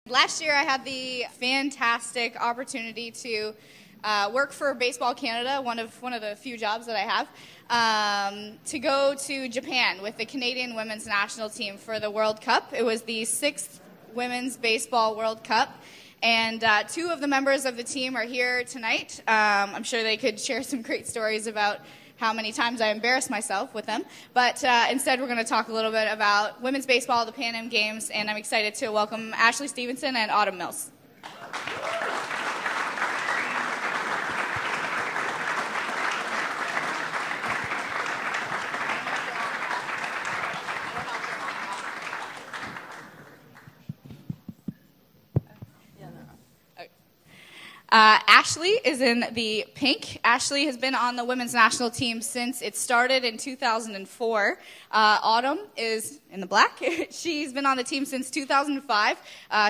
Last year I had the fantastic opportunity to work for Baseball Canada, one of the few jobs that I have, to go to Japan with the Canadian women's national team for the World Cup. It was the 6th Women's Baseball World Cup, and 2 of the members of the team are here tonight. I'm sure they could share some great stories about how many times I embarrassed myself with them. But instead, we're going to talk a little bit about women's baseball, the Pan Am Games, and I'm excited to welcome Ashley Stephenson and Autumn Mills. Ashley is in the pink. Ashley has been on the women's national team since it started in 2004. Autumn is in the black. She's been on the team since 2005.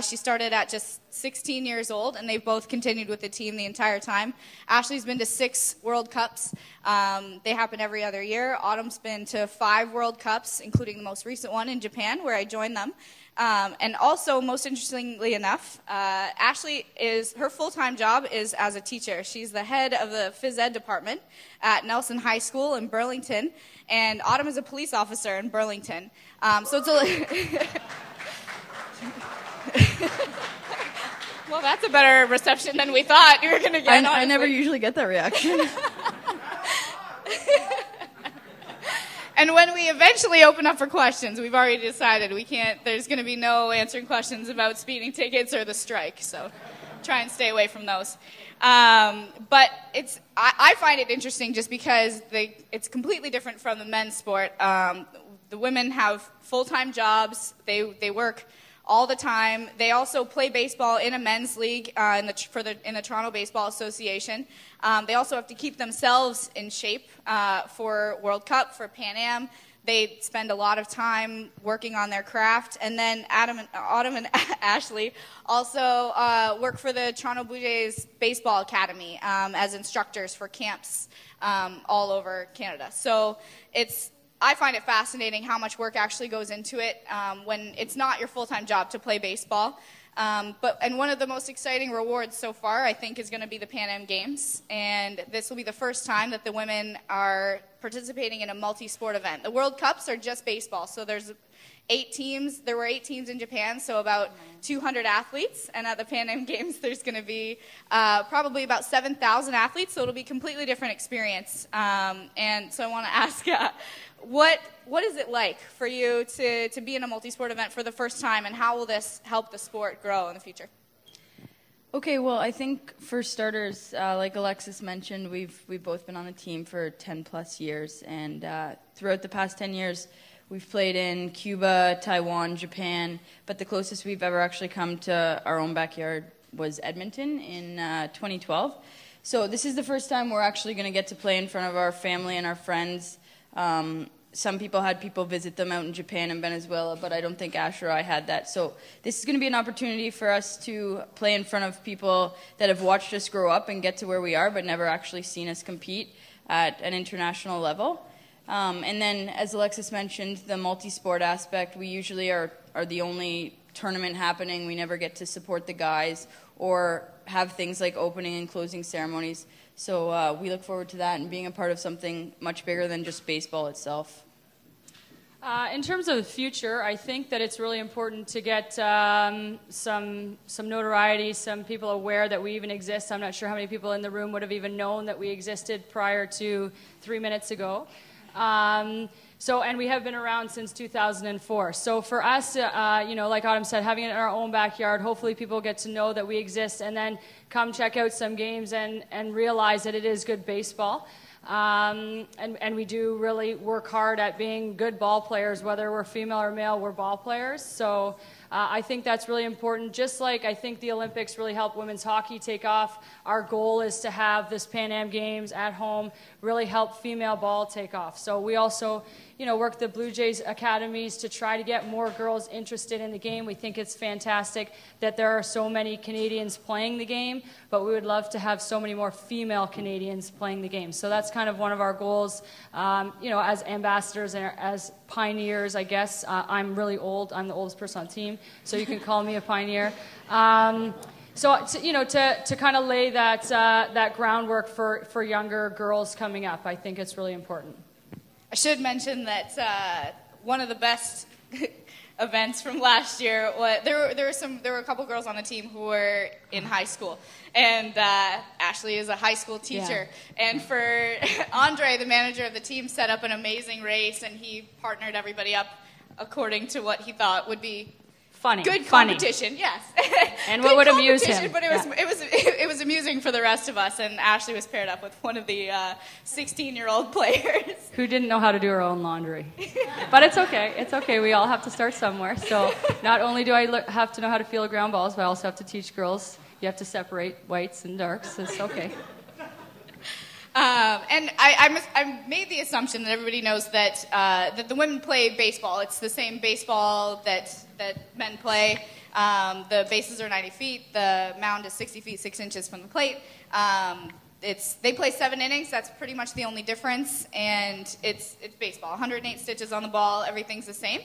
She started at just 16 years old, and they've both continued with the team the entire time. Ashley's been to 6 World Cups. They happen every other year. Autumn's been to 5 World Cups, including the most recent one in Japan, where I joined them. And also, most interestingly enough, Ashley her full-time job is as a teacher. She's the head of the phys ed department at Nelson High School in Burlington, and Autumn is a police officer in Burlington. So it's a well, that's a better reception than we thought you were going to get. I never usually get that reaction. And when we eventually open up for questions, we've already decided there's going to be no answering questions about speeding tickets or the strike, so try and stay away from those. But I find it interesting just because it's completely different from the men's sport. The women have full-time jobs. They work all the time. They also play baseball in a men's league in the Toronto Baseball Association. They also have to keep themselves in shape for World Cup, for Pan Am. They spend a lot of time working on their craft. And then Autumn and Ashley also work for the Toronto Blue Jays Baseball Academy as instructors for camps all over Canada. So I find it fascinating how much work actually goes into it when it's not your full-time job to play baseball. And one of the most exciting rewards so far, I think, is going to be the Pan Am Games. And this will be the first time that the women are participating in a multi-sport event. The World Cups are just baseball, so there's 8 teams. There were 8 teams in Japan, so about 200 athletes. And at the Pan Am Games, there's going to be probably about 7,000 athletes, so it'll be a completely different experience. And so I want to ask, what is it like for you to be in a multi-sport event for the first time, and how will this help the sport grow in the future? Okay, well, I think for starters, like Alexis mentioned, we've both been on the team for 10+ years, and throughout the past 10 years, we've played in Cuba, Taiwan, Japan, but the closest we've ever actually come to our own backyard was Edmonton in 2012. So this is the first time we're actually going to get to play in front of our family and our friends. Some people had people visit them out in Japan and Venezuela, but I don't think Ash or I had that. So this is going to be an opportunity for us to play in front of people that have watched us grow up and get to where we are, but never actually seen us compete at an international level. And then, as Alexis mentioned, the multi-sport aspect, we usually are the only tournament happening. We never get to support the guys or have things like opening and closing ceremonies. So we look forward to that and being a part of something much bigger than just baseball itself. In terms of the future, I think that it's really important to get some notoriety, some people aware that we even exist. I'm not sure how many people in the room would have even known that we existed prior to 3 minutes ago. And we have been around since 2004. So for us, like Autumn said, having it in our own backyard, hopefully people get to know that we exist and then come check out some games and realize that it is good baseball. And we do really work hard at being good ball players, whether we're female or male, we're ball players. So I think that's really important. Just like I think the Olympics really helped women's hockey take off, our goal is to have this Pan Am Games at home really help female ball take off. So we also, work the Blue Jays academies to try to get more girls interested in the game. We think it's fantastic that there are so many Canadians playing the game, but we would love to have so many more female Canadians playing the game. So that's kind of one of our goals, as ambassadors and as pioneers, I guess. I'm really old. I'm the oldest person on the team, so you can call me a pioneer. To kind of lay that groundwork for younger girls coming up, I think it's really important. I should mention that one of the best events from last year was there were a couple girls on the team who were in high school, and Ashley is a high school teacher. Yeah. And for Andre, the manager of the team, set up an amazing race, and he partnered everybody up according to what he thought would be good competition. Yes. And what would amuse him? But it was amusing for the rest of us. And Ashley was paired up with one of the 16-year-old players who didn't know how to do her own laundry. But it's okay. It's okay. We all have to start somewhere. So not only do I have to know how to field ground balls, but I also have to teach girls. You have to separate whites and darks. It's okay. And I made the assumption that everybody knows that the women play baseball. It's the same baseball that men play. The bases are 90 feet. The mound is 60 feet, 6 inches from the plate. They play 7 innings. That's pretty much the only difference. And it's baseball. 108 stitches on the ball. Everything's the same.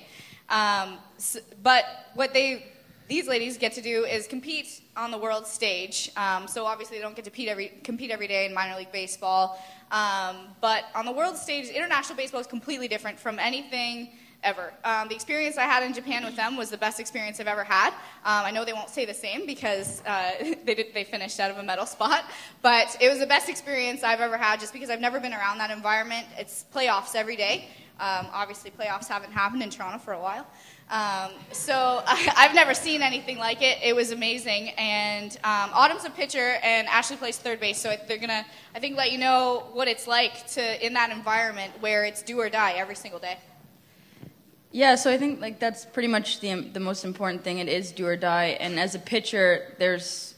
But what these ladies get to do is compete on the world stage. So obviously they don't get to compete every day in minor league baseball. But on the world stage, international baseball is completely different from anything ever. The experience I had in Japan with them was the best experience I've ever had. I know they won't say the same because they finished out of a medal spot. But it was the best experience I've ever had just because I've never been around that environment. It's playoffs every day. Obviously playoffs haven't happened in Toronto for a while. So I've never seen anything like it. It was amazing. And Autumn's a pitcher, and Ashley plays third base. So they're going to, I think, let you know what it's like in that environment where it's do or die every single day. Yeah, so I think that's pretty much the most important thing. It is do or die. And as a pitcher,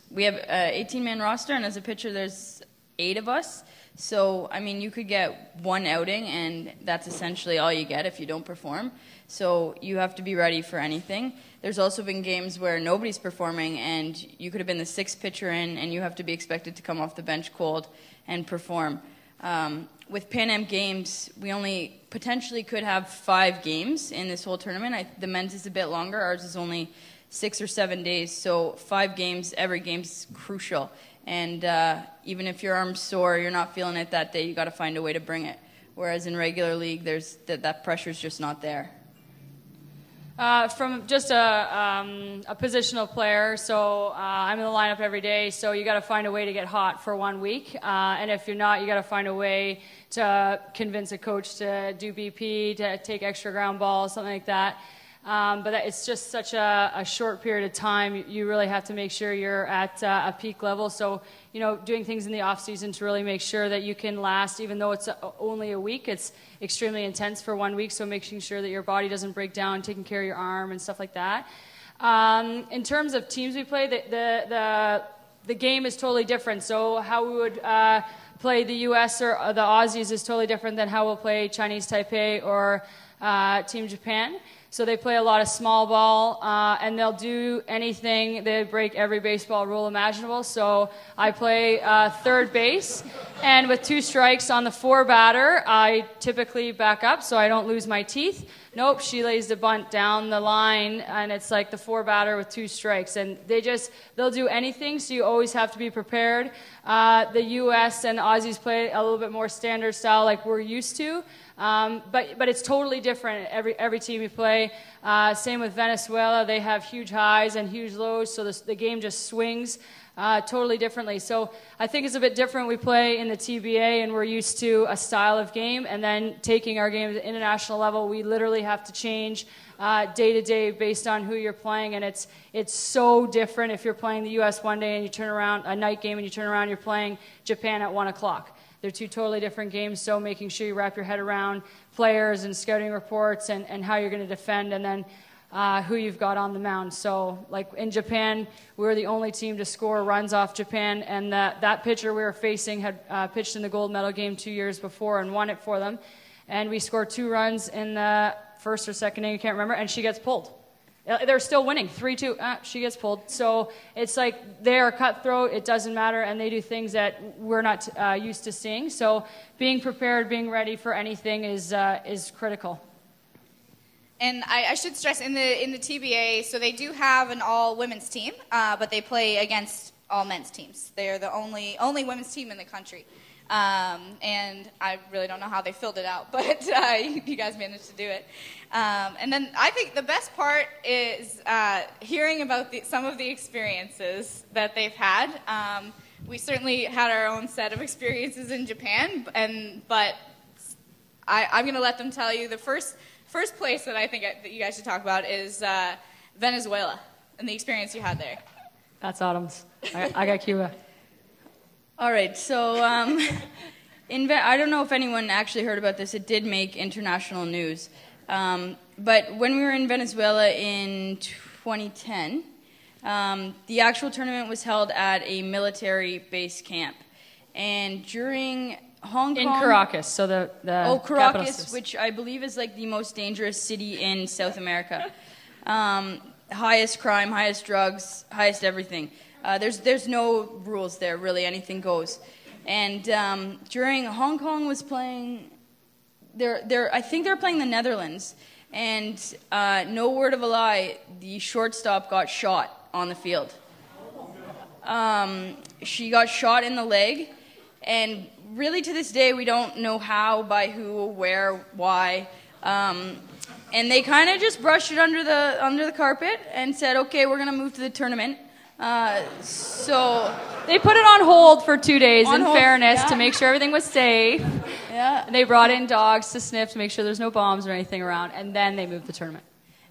we have an 18-man roster, and as a pitcher, there's 8 of us. So, I mean, you could get one outing, and that's essentially all you get if you don't perform. So you have to be ready for anything. There's also been games where nobody's performing, and you could have been the 6th pitcher in, and you have to be expected to come off the bench cold and perform. With Pan Am Games, we only potentially could have 5 games in this whole tournament. The men's is a bit longer. Ours is only 6 or 7 days. So 5 games, every game's crucial. And even if your arm's sore, you're not feeling it that day, you got to find a way to bring it. Whereas in regular league, there's that pressure's just not there. From just a positional player, so I'm in the lineup every day, so you got to find a way to get hot for 1 week. And if you're not, you got to find a way to convince a coach to do BP, to take extra ground balls, something like that. But it's just such a short period of time. You really have to make sure you're at a peak level. So, doing things in the off season to really make sure that you can last, even though it's only a week, it's extremely intense for 1 week. So making sure that your body doesn't break down, taking care of your arm and stuff like that. In terms of teams we play, the game is totally different. So how we would play the U.S. or the Aussies is totally different than how we'll play Chinese Taipei or Team Japan. So they play a lot of small ball, and they'll do anything. They break every baseball rule imaginable. So I play third base, and with 2 strikes on the 4 batter, I typically back up so I don't lose my teeth. Nope, she lays the bunt down the line, and it's like the 4 batter with 2 strikes. And they'll do anything, so you always have to be prepared. The U.S. and the Aussies play a little bit more standard style like we're used to. But it's totally different every team you play. Same with Venezuela. They have huge highs and huge lows, so the game just swings totally differently. So I think it's a bit different. We play in the TBA, and we're used to a style of game, and then taking our game to the international level, we literally have to change day to day based on who you're playing, and it's so different if you're playing the U.S. one day and you turn around a night game and you turn around, you're playing Japan at 1 o'clock. They're 2 totally different games, so making sure you wrap your head around players and scouting reports and how you're going to defend, and then who you've got on the mound. So, like in Japan, we were the only team to score runs off Japan, and that pitcher we were facing had pitched in the gold medal game 2 years before and won it for them. and we score 2 runs in the first or second inning, I can't remember, and she gets pulled. They're still winning, 3-2, she gets pulled. So it's like they are cutthroat, it doesn't matter, and they do things that we're not used to seeing. So being prepared, being ready for anything is critical. And I should stress, in the TBA, so they do have an all-women's team, but they play against all men's teams. They are the only women's team in the country. And I really don't know how they filled it out, but you guys managed to do it. And then I think the best part is hearing about some of the experiences that they've had. We certainly had our own set of experiences in Japan, but I'm going to let them tell you the first place that I think that you guys should talk about is Venezuela and the experience you had there. That's Autumn's. I got Cuba. All right, so I don't know if anyone actually heard about this. It did make international news. But when we were in Venezuela in 2010, the actual tournament was held at a military base camp. And during Hong Kong... In Caracas, so the Caracas, which I believe is like the most dangerous city in South America. Highest crime, highest drugs, highest everything. There's no rules there, really. Anything goes. And during Hong Kong was playing, I think they're playing the Netherlands. And no word of a lie, the shortstop got shot on the field. She got shot in the leg. And really to this day, we don't know how, by who, where, why. And they kind of just brushed it under the carpet and said, okay, we're going to move to the tournament. So they put it on hold for 2 days in hold, fairness yeah. to make sure everything was safe. Yeah. They brought in dogs to sniff to make sure there's no bombs or anything around, and then they moved the tournament.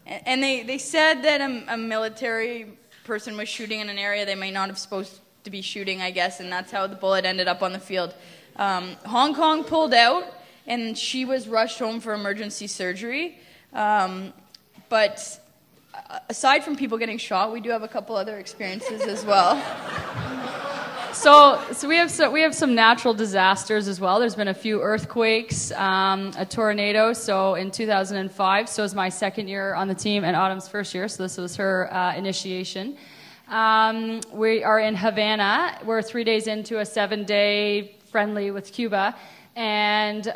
And they said that a military person was shooting in an area they might not have supposed to be shooting, I guess, and that's how the bullet ended up on the field. Hong Kong pulled out, and she was rushed home for emergency surgery. But aside from people getting shot, we do have a couple other experiences as well. So we have some natural disasters as well. There's been a few earthquakes, a tornado. So in 2005, so it was my second year on the team and Autumn's first year. So this was her initiation. We are in Havana. We're 3 days into a 7-day friendly with Cuba, and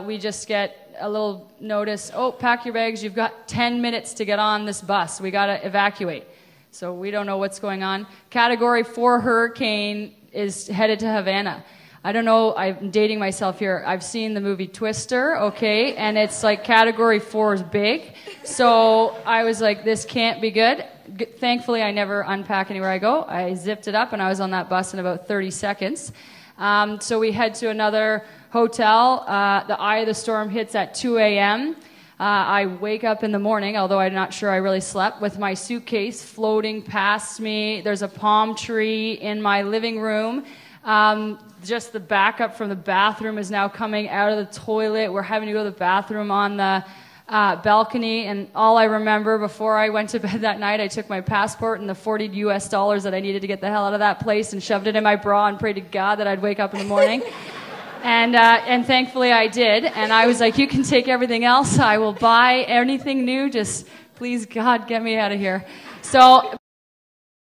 we just get a little notice, oh, pack your bags, you've got 10 minutes to get on this bus. We got to evacuate. So we don't know what's going on. Category 4 hurricane is headed to Havana. I don't know, I'm dating myself here. I've seen the movie Twister, okay, and it's like Category 4 is big. So I was like, this can't be good. Thankfully, I never unpack anywhere I go. I zipped it up, and I was on that bus in about 30 seconds. So we head to another hotel. The eye of the storm hits at 2 a.m. I wake up in the morning, although I'm not sure I really slept, with my suitcase floating past me. There's a palm tree in my living room. Just the backup from the bathroom is now coming out of the toilet. We're having to go to the bathroom on the balcony, and all I remember before I went to bed that night, I took my passport and the $40 US that I needed to get the hell out of that place and shoved it in my bra and prayed to God that I'd wake up in the morning. And thankfully I did. And I was like, you can take everything else. I will buy anything new. Just please, God, get me out of here. So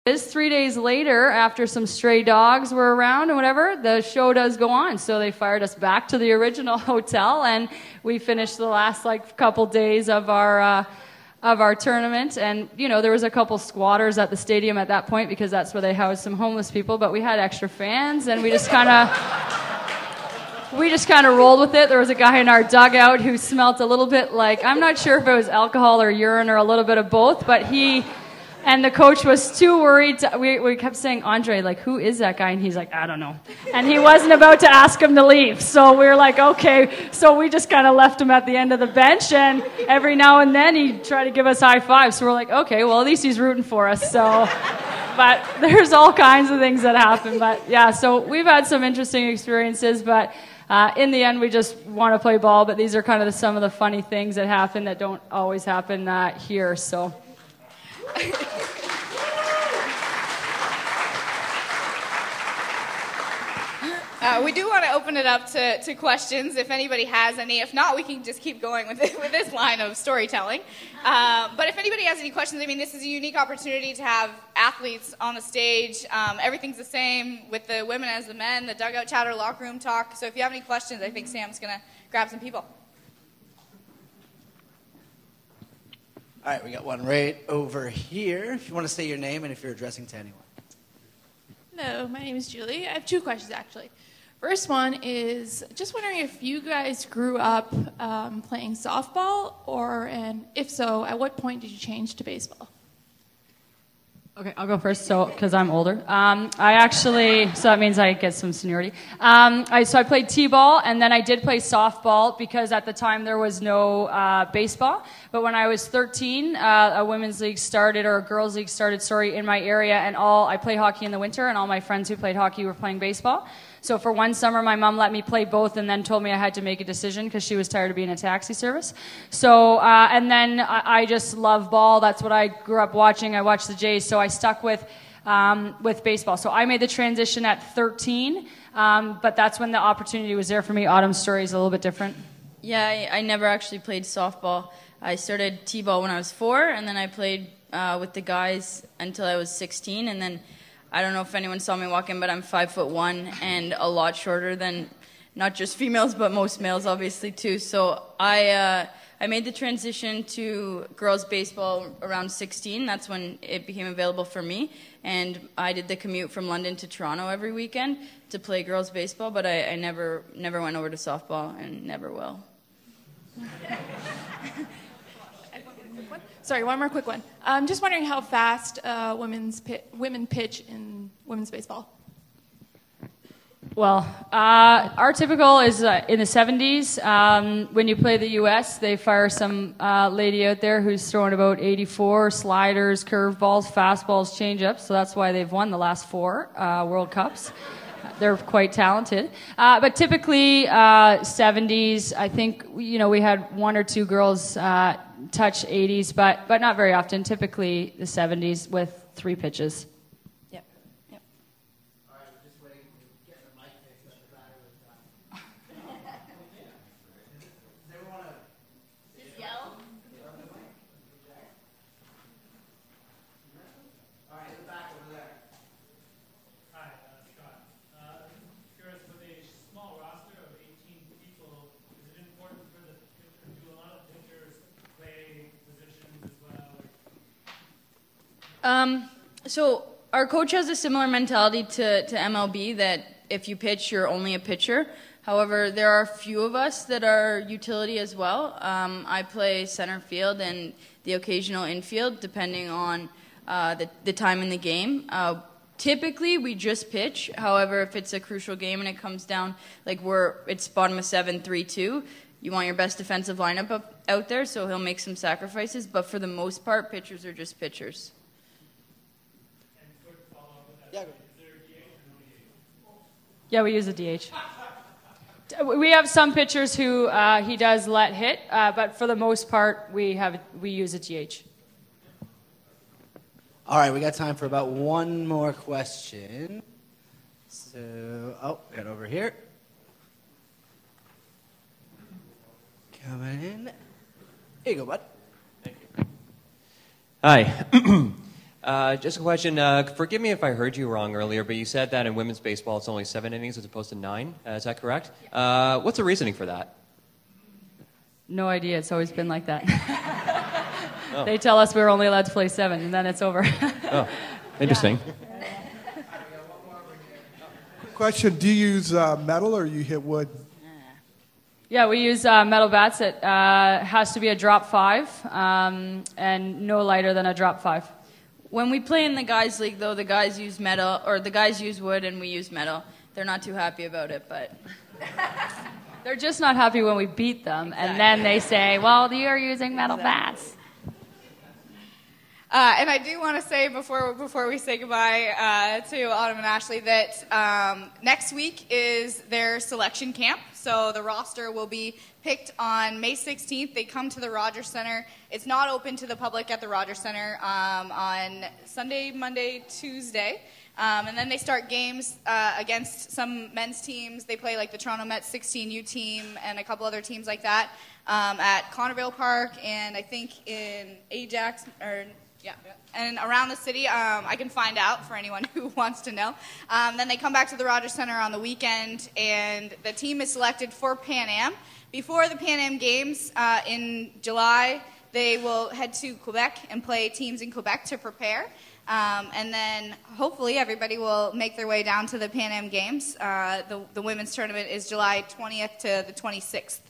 3 days later, after some stray dogs were around and whatever, the show does go on. So they fired us back to the original hotel, and we finished the last couple days of our tournament. And there was a couple squatters at the stadium at that point because that's where they housed some homeless people. But we had extra fans, and we just kind of rolled with it. There was a guy in our dugout who smelt a little bit like, I'm not sure if it was alcohol or urine or a little bit of both, but and the coach was too worried. We kept saying, Andre, who is that guy? And he's like, I don't know. And he wasn't about to ask him to leave. So we were like, okay. So we just kind of left him at the end of the bench. And every now and then he'd try to give us high fives. So we're like, okay, well, at least he's rooting for us. So, but there's all kinds of things that happen. But yeah, so we've had some interesting experiences. But in the end, we just want to play ball. But these are kind of some of the funny things that happen that don't always happen here. So. We do want to open it up to questions if anybody has any. If not, we can just keep going with this line of storytelling. But if anybody has any questions, I mean, this is a unique opportunity to have athletes on the stage. Everything's the same with the women as the men, the dugout chatter, locker room talk. So if you have any questions, I think Sam's going to grab some people. All right, we got one right over here. If you want to say your name and if you're addressing to anyone. Hello, my name is Julie. I have two questions, actually. First one is just wondering if you guys grew up playing softball, and if so, at what point did you change to baseball? Okay, I'll go first, because I'm older. So that means I get some seniority. So I played t-ball, and then I did play softball because at the time there was no baseball. But when I was 13, a women's league started, or a girls' league started, in my area, and I played hockey in the winter, and all my friends who played hockey were playing baseball. So for one summer, my mom let me play both and then told me I had to make a decision because she was tired of being a taxi service. So, and then I just love ball. That's what I grew up watching. I watched the Jays, so I stuck with baseball. So I made the transition at 13, but that's when the opportunity was there for me. Autumn's story is a little bit different. Yeah, I never actually played softball. I started t-ball when I was 4, and then I played with the guys until I was 16, and then I don't know if anyone saw me walk in, but I'm 5'1" and a lot shorter than not just females, but most males, obviously, too. So I made the transition to girls' baseball around 16. That's when it became available for me. And I did the commute from London to Toronto every weekend to play girls' baseball, but I never went over to softball and never will. Sorry, one more quick one. I'm just wondering how fast women pitch in women's baseball. Well, our typical is in the 70s. When you play the U.S., they fire some lady out there who's throwing about 84 sliders, curveballs, fastballs, changeups. So that's why they've won the last 4 World Cups. They're quite talented. But typically, 70s, I think, we had 1 or 2 girls touch 80s, but not very often. Typically the 70s with 3 pitches. Yep. All right, we're just waiting to get the mic fixed so the battery was done. Does everyone want to just yell? All right, in the back over there. Hi, Scott. Curious, with a small roster of 18 people, is it important for the pitcher, do a lot of pitchers play positions as well? So our coach has a similar mentality to MLB that if you pitch, you're only a pitcher. However, there are a few of us that are utility as well. I play center field and the occasional infield, depending on the time in the game. Typically, we just pitch. However, if it's a crucial game and it comes down, it's bottom of 7, 3-2, you want your best defensive lineup out there, so he'll make some sacrifices. But for the most part, pitchers are just pitchers. Yeah, we use a DH. We have some pitchers who he does let hit, but for the most part, we use a DH. All right, we got time for about one more question. So, get over here. Coming in. Here you go, bud. Thank you. Hi. Just a question. Forgive me if I heard you wrong earlier, but you said that in women's baseball it's only 7 innings as opposed to 9. Is that correct? What's the reasoning for that? No idea. It's always been like that. Oh. They tell us we're only allowed to play 7, and then it's over. Oh, interesting. Yeah. Question, do you use metal or you hit wood? Yeah, we use metal bats. It has to be a drop 5 and no lighter than a drop 5. When we play in the guys' league, though, the guys use metal, or the guys use wood and we use metal. They're not too happy about it, but... They're just not happy when we beat them, exactly. And then they say, well, you're using metal bats. And I do want to say before we say goodbye to Autumn and Ashley that next week is their selection camp. So So the roster will be picked on May 16th. They come to the Rogers Center. It's not open to the public at the Rogers Center on Sunday, Monday, Tuesday. And then they start games against some men's teams. They play like the Toronto Mets 16U team and a couple other teams like that at Connerville Park and I think in Ajax and around the city. I can find out for anyone who wants to know. Then they come back to the Rogers Center on the weekend, and the team is selected for Pan Am. Before the Pan Am Games in July, they will head to Quebec and play teams in Quebec to prepare. And then hopefully everybody will make their way down to the Pan Am Games. The women's tournament is July 20th to the 26th.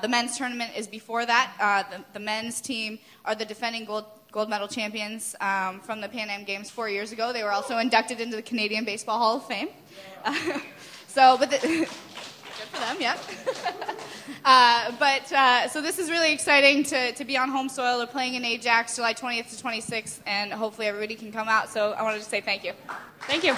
The men's tournament is before that. The men's team are the defending gold medal champions from the Pan Am Games 4 years ago. They were also inducted into the Canadian Baseball Hall of Fame. Good for them, yeah. So this is really exciting to be on home soil. They're playing in Ajax July 20th to 26th, and hopefully everybody can come out. So I wanted to say thank you. Thank you.